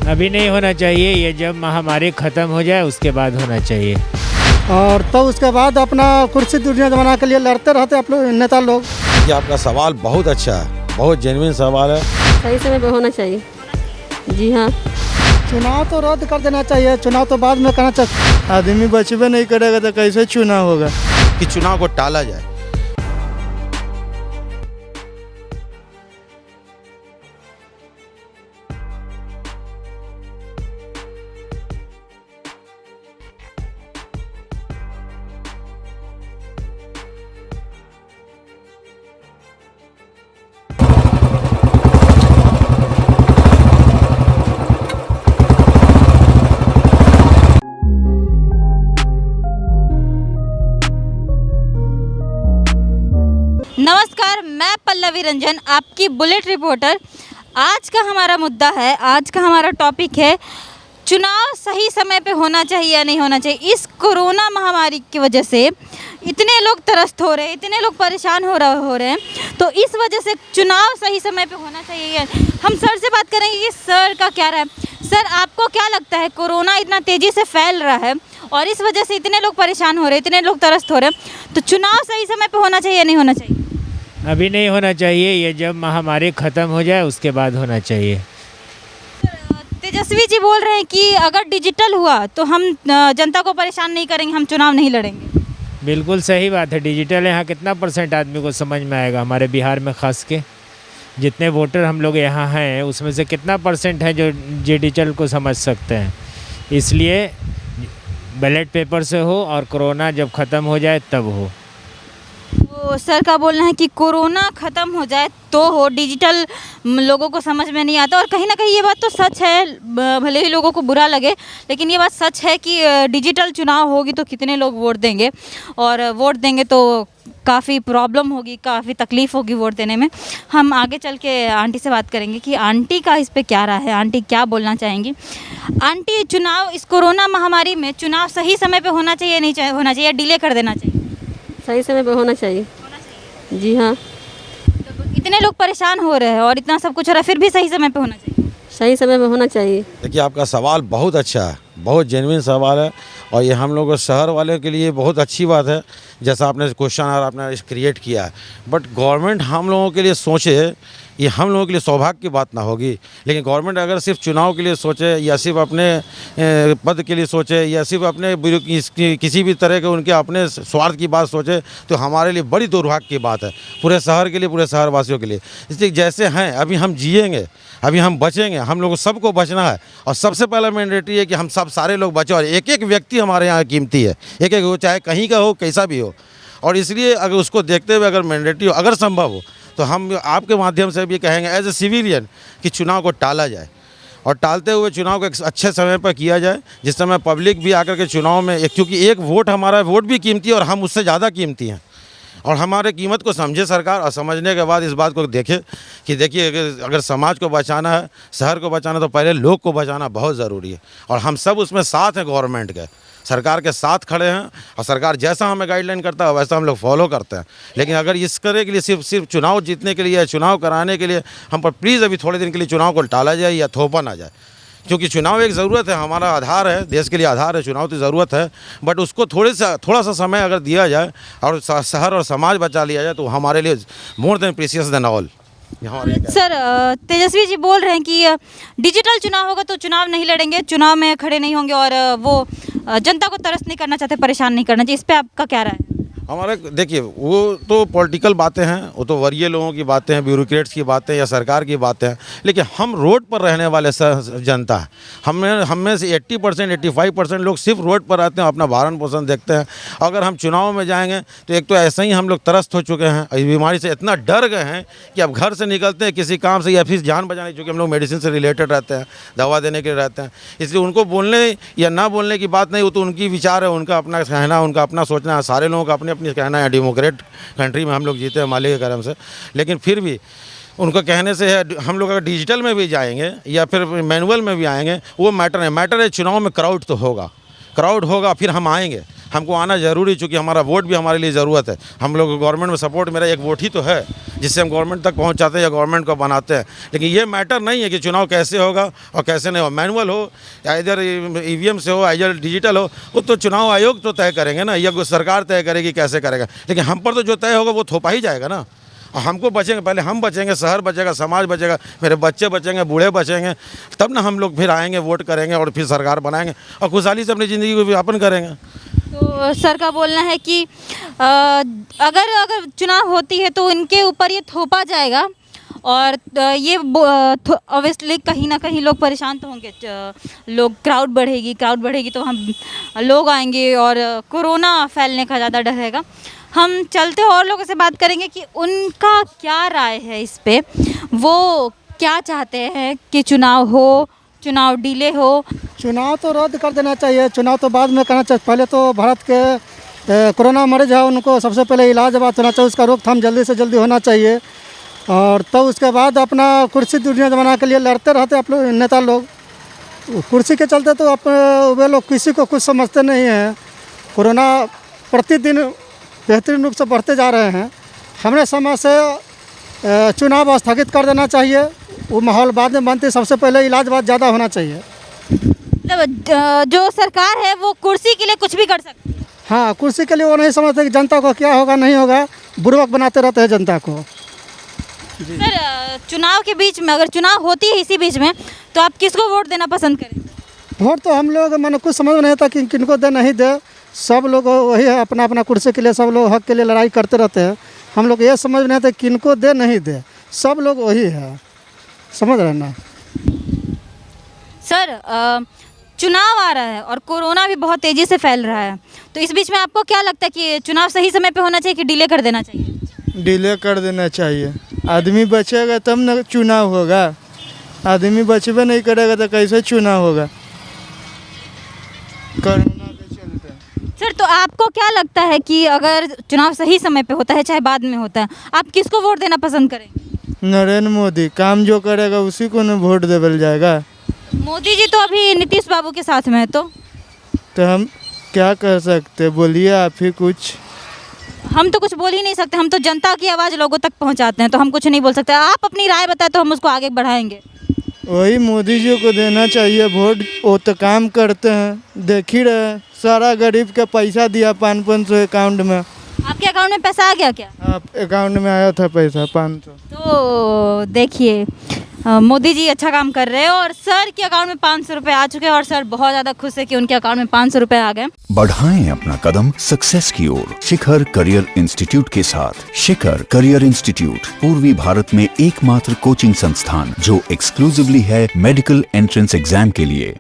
अभी नहीं होना चाहिए, ये जब महामारी ख़त्म हो जाए उसके बाद होना चाहिए। और तो उसके बाद अपना कुर्सी दुनिया जमाना के लिए लड़ते रहते आप लोग नेता लोग। ये आपका सवाल बहुत अच्छा है, बहुत जेन्युइन सवाल है। सही समय पे होना चाहिए। जी हाँ। चुनाव तो रद्द कर देना चाहिए, चुनाव तो बाद में करना चाहिए। आदमी बचबे नहीं करेगा तो कैसे चुनाव होगा। कि चुनाव को टाला जाए। नमस्कार, मैं पल्लवी रंजन, आपकी बुलेट रिपोर्टर। आज का हमारा मुद्दा है, आज का हमारा टॉपिक है चुनाव सही समय पे होना चाहिए या नहीं होना चाहिए। इस कोरोना महामारी की वजह से इतने लोग त्रस्त हो रहे हैं, इतने लोग परेशान हो रहे हैं, तो इस वजह से चुनाव सही समय पे होना चाहिए। हम सर से बात करेंगे कि सर का क्या राय है। सर, आपको क्या लगता है, कोरोना इतना तेज़ी से फैल रहा है और इस वजह से इतने लोग परेशान हो रहे हैं, इतने लोग त्रस्त हो रहे हैं, तो चुनाव सही समय पे होना चाहिए या नहीं होना चाहिए? अभी नहीं होना चाहिए, ये जब महामारी ख़त्म हो जाए उसके बाद होना चाहिए। तेजस्वी जी बोल रहे हैं कि अगर डिजिटल हुआ तो हम जनता को परेशान नहीं करेंगे, हम चुनाव नहीं लड़ेंगे। बिल्कुल सही बात है। डिजिटल यहाँ कितना परसेंट आदमी को समझ में आएगा, हमारे बिहार में खास के जितने वोटर हम लोग यहाँ हैं उसमें से कितना परसेंट है जो डिजिटल को समझ सकते हैं। इसलिए बैलेट पेपर से हो और कोरोना जब ख़त्म हो जाए तब हो। तो सर का बोलना है कि कोरोना ख़त्म हो जाए तो हो, डिजिटल लोगों को समझ में नहीं आता। और कहीं ना कहीं ये बात तो सच है, भले ही लोगों को बुरा लगे, लेकिन ये बात सच है कि डिजिटल चुनाव होगी तो कितने लोग वोट देंगे, और वोट देंगे तो काफ़ी प्रॉब्लम होगी, काफ़ी तकलीफ़ होगी वोट देने में। हम आगे चल के आंटी से बात करेंगे कि आंटी का इस पे क्या राय है, आंटी क्या बोलना चाहेंगी। आंटी, चुनाव इस कोरोना महामारी में चुनाव सही समय पे होना चाहिए नहीं होना चाहिए, डिले कर देना चाहिए? सही समय पे होना चाहिए। जी हाँ। तो इतने लोग परेशान हो रहे हैं और इतना सब कुछ हो रहा है, फिर भी सही समय पे होना चाहिए? सही समय पे होना चाहिए। देखिए, आपका सवाल बहुत अच्छा है, बहुत जेन्युइन सवाल है, और ये हम लोग शहर वाले के लिए बहुत अच्छी बात है जैसा आपने क्वेश्चन और आपने क्रिएट किया है। बट गवर्नमेंट हम लोगों के लिए सोचे, ये हम लोगों के लिए सौभाग्य की बात ना होगी। लेकिन गवर्नमेंट अगर सिर्फ चुनाव के लिए सोचे या सिर्फ अपने पद के लिए सोचे या सिर्फ अपने किसी भी तरह के उनके अपने स्वार्थ की बात सोचे तो हमारे लिए बड़ी दुर्भाग्य की बात है, पूरे शहर के लिए, पूरे शहरवासियों के लिए। इसलिए जैसे हैं अभी हम जिएंगे, अभी हम बचेंगे, हम लोगों को सबको बचना है। और सबसे पहला मैंडेटरी है कि हम सब सारे लोग बचें, और एक एक व्यक्ति हमारे यहाँ कीमती है, एक एक हो, चाहे कहीं का हो, कैसा भी हो। और इसलिए अगर उसको देखते हुए अगर मैंडेटरी हो, अगर संभव हो, तो हम आपके माध्यम से भी कहेंगे एज ए सिविलियन कि चुनाव को टाला जाए, और टालते हुए चुनाव को एक अच्छे समय पर किया जाए, जिस समय पब्लिक भी आकर के चुनाव में, क्योंकि एक वोट, हमारा वोट भी कीमती है और हम उससे ज़्यादा कीमती हैं, और हमारे कीमत को समझे सरकार, और समझने के बाद इस बात को देखे कि देखिए अगर समाज को बचाना है, शहर को बचाना, तो पहले लोग को बचाना बहुत ज़रूरी है। और हम सब उसमें साथ हैं, गवर्नमेंट के, सरकार के साथ खड़े हैं, और सरकार जैसा हमें गाइडलाइन करता है वैसा हम लोग फॉलो करते हैं। लेकिन अगर इस करे के लिए सिर्फ चुनाव जीतने के लिए, चुनाव कराने के लिए हम पर प्लीज़ अभी थोड़े दिन के लिए चुनाव को टाला जाए या थोपा ना जाए, क्योंकि चुनाव एक ज़रूरत है, हमारा आधार है, देश के लिए आधार है, चुनाव की ज़रूरत है। बट उसको थोड़ा सा समय अगर दिया जाए और शहर और समाज बचा लिया जाए तो हमारे लिए more than precious than all. Sir, Tejashwi ji बोल रहे हैं कि डिजिटल चुनाव होगा तो चुनाव नहीं लड़ेंगे, चुनाव में खड़े नहीं होंगे, और वो जनता को त्रस्त नहीं करना चाहते, परेशान नहीं करना चाहिए। इस पे आपका क्या राय है? हमारे देखिए, वो तो पॉलिटिकल बातें हैं, वो तो वरीय लोगों की बातें हैं, ब्यूरोक्रेट्स की बातें या सरकार की बातें हैं। लेकिन हम रोड पर रहने वाले जनता है, हम में से 80% 85% लोग सिर्फ रोड पर रहते हैं, अपना भरण पोषण देखते हैं। अगर हम चुनाव में जाएंगे तो एक तो ऐसे ही हम लोग त्रस्त हो चुके हैं, इस बीमारी से इतना डर गए हैं कि अब घर से निकलते हैं किसी काम से या फिर जान बचाने, चूँकि हम लोग मेडिसिन से रिलेटेड रहते हैं, दवा देने के लिए रहते हैं, इसलिए उनको बोलने या ना बोलने की बात नहीं, वो तो उनकी विचार है, उनका अपना कहना, उनका अपना सोचना है। सारे लोगों का अपने अपनी कहना है, डेमोक्रेट कंट्री में हम लोग जीते हैं मालिक के करम से। लेकिन फिर भी उनको कहने से है, हम लोग अगर डिजिटल में भी जाएंगे या फिर मैनुअल में भी आएंगे, वो मैटर है चुनाव में क्राउड तो होगा, क्राउड होगा, फिर हम आएंगे, हमको आना ज़रूरी, चूँकि हमारा वोट भी हमारे लिए ज़रूरत है। हम लोग गवर्नमेंट में सपोर्ट, मेरा एक वोट ही तो है जिससे हम गवर्नमेंट तक पहुंचाते हैं या गवर्नमेंट को बनाते हैं। लेकिन ये मैटर नहीं है कि चुनाव कैसे होगा और कैसे नहीं हो, मैनुअल हो या इधर EVM से हो, इधर डिजिटल हो, वो तो चुनाव आयोग तो तय करेंगे ना, या सरकार तय करेगी कैसे करेगा। लेकिन हम पर तो जो तय होगा वो थोपा ही जाएगा ना। और हमको बचेंगे, पहले हम बचेंगे, शहर बचेगा, समाज बचेगा, मेरे बच्चे बचेंगे, बूढ़े बचेंगे, तब ना हम लोग फिर आएंगे, वोट करेंगे और फिर सरकार बनाएंगे और खुशहाली से अपनी ज़िंदगी को व्यापन करेंगे। तो सर का बोलना है कि अगर चुनाव होती है तो इनके ऊपर ये थोपा जाएगा और ये ऑब्वियसली कहीं ना कहीं लोग परेशान तो होंगे, लोग क्राउड बढ़ेगी तो हम लोग आएंगे और कोरोना फैलने का ज़्यादा डर रहेगा। हम चलते और लोगों से बात करेंगे कि उनका क्या राय है इस पे, वो क्या चाहते हैं कि चुनाव हो, चुनाव डिले हो। चुनाव तो रद्द कर देना चाहिए, चुनाव तो बाद में करना चाहिए। पहले तो भारत के कोरोना मरीज है उनको सबसे पहले इलाज बात होना चाहिए, उसका रोकथाम जल्दी से जल्दी होना चाहिए और तब उसके बाद अपना कुर्सी दुनिया जमाना के लिए लड़ते रहते आप लोग नेता लोग। कुर्सी के चलते तो वे लोग किसी को कुछ समझते नहीं हैं। कोरोना प्रतिदिन बेहतरीन रूप से बढ़ते जा रहे हैं। हमारे समय से चुनाव स्थगित कर देना चाहिए, वो माहौल बाद में बनते, सबसे पहले इलाज बात ज़्यादा होना चाहिए। मतलब जो सरकार है वो कुर्सी के लिए कुछ भी कर सकती है। हाँ, कुर्सी के लिए वो नहीं समझते कि जनता को क्या होगा नहीं होगा, बुर्बक बनाते रहते हैं जनता को। सर चुनाव के बीच में अगर चुनाव होती है इसी बीच में तो आप किसको वोट देना पसंद करें? वोट तो हम लोग मैंने कुछ समझ नहीं आता कि किनको दे नहीं दे, सब लोग वही है, अपना अपना कुर्सी के लिए सब लोग हक के लिए लड़ाई करते रहते हैं। हम लोग ये समझ नहीं आता किनको दे नहीं दे, सब लोग वही है, समझ रहे ना। सर चुनाव आ रहा है और कोरोना भी बहुत तेज़ी से फैल रहा है, तो इस बीच में आपको क्या लगता है कि चुनाव सही समय पे होना चाहिए कि डिले कर देना चाहिए? डिले कर देना चाहिए। आदमी बचेगा तब ना चुनाव होगा, आदमी बचबे नहीं करेगा तो कैसे चुनाव होगा कोरोना के चलते। सर तो आपको क्या लगता है कि अगर चुनाव सही समय पे होता है चाहे बाद में होता है, आप किसको वोट देना पसंद करेंगे? नरेंद्र मोदी काम जो करेगा उसी को ना वोट देवल जाएगा। मोदी जी तो अभी नीतीश बाबू के साथ में है, तो हम क्या कर सकते, बोलिए आप ही कुछ। हम तो कुछ बोल ही नहीं सकते, हम तो जनता की आवाज़ लोगों तक पहुंचाते हैं, तो हम कुछ नहीं बोल सकते। आप अपनी राय बताएं तो हम उसको आगे बढ़ाएंगे। वही मोदी जी को देना चाहिए वोट, वो तो काम करते हैं, देख ही रहे, सारा गरीब के पैसा दिया 500 अकाउंट में। आपके अकाउंट में पैसा आ गया क्या? आप अकाउंट में आया था पैसा 500। तो देखिए मोदी जी अच्छा काम कर रहे हैं और सर के अकाउंट में 500 रुपये आ चुके हैं और सर बहुत ज़्यादा खुश है कि उनके अकाउंट में 500 रुपये आ गए। बढ़ाएं अपना कदम सक्सेस की ओर शिखर करियर इंस्टीट्यूट के साथ। शिखर करियर इंस्टीट्यूट पूर्वी भारत में एकमात्र कोचिंग संस्थान जो एक्सक्लूसिवली है मेडिकल एंट्रेंस एग्जाम के लिए।